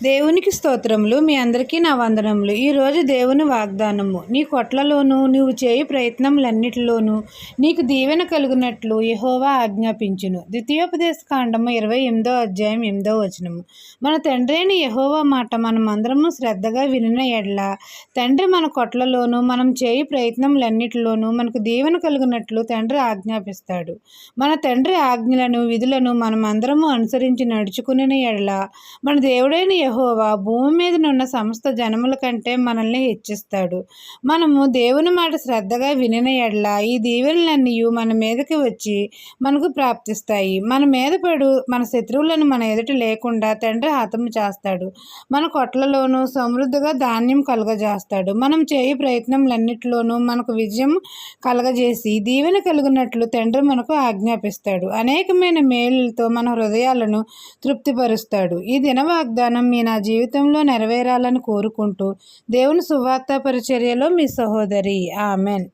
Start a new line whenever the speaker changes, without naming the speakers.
దేవునికి స్తోత్రములు. మీ అందరికీ నా వందనములు. ఈరోజు దేవుని వాగ్దానము. నీ కొట్లలోనూ నీవు చేయు ప్రయత్నములన్నిటిలోనూ నీకు దీవెన కలుగునట్లు యెహోవా ఆజ్ఞాపించును. ద్వితీయోపదేశ కాండము 28వ అధ్యాయం 8వ వచనము. మన తండ్రి అయిన యెహోవా మాట మనమందరము శ్రద్ధగా వినిన ఎడల తండ్రి మన కొట్లలోనూ మనం చేయు ప్రయత్నములన్నిటిలోనూ మనకు దీవెన కలుగునట్లు తండ్రి ఆజ్ఞాపిస్తాడు. మన తండ్రి ఆజ్ఞలను విధులను మనమందరము అనుసరించి నడుచుకుని ఎడల మన దేవుడైన యెహోవా భూమి మీదనున్న సమస్త జనముల కంటే మనల్ని హెచ్చిస్తాడు. మనము దేవుని మాట శ్రద్ధగా వినిన ఎడల ఈ దీవెనలన్నీ మన మీదకి వచ్చి మనకు ప్రాప్తిస్తాయి. మన మీద పడు మన శత్రువులను మన ఎదుట లేకుండా తండ్రి హతము చేస్తాడు. మన కొట్లలోనూ సమృద్ధిగా ధాన్యం కలుగజేస్తాడు. మనం చేయు ప్రయత్నములన్నిటిలోనూ మనకు విజయం కలగజేసి దీవెన కలుగునట్లు తండ్రి మనకు ఆజ్ఞాపిస్తాడు. అనేకమైన మేలులతో మన హృదయాలను తృప్తిపరుస్తాడు. ఈ దిన వాగ్దానం నా జీవితంలో నెరవేరాలని కోరుకుంటూ దేవుని సువార్త పరిచర్యలో మీ సహోదరి. ఆమెన్.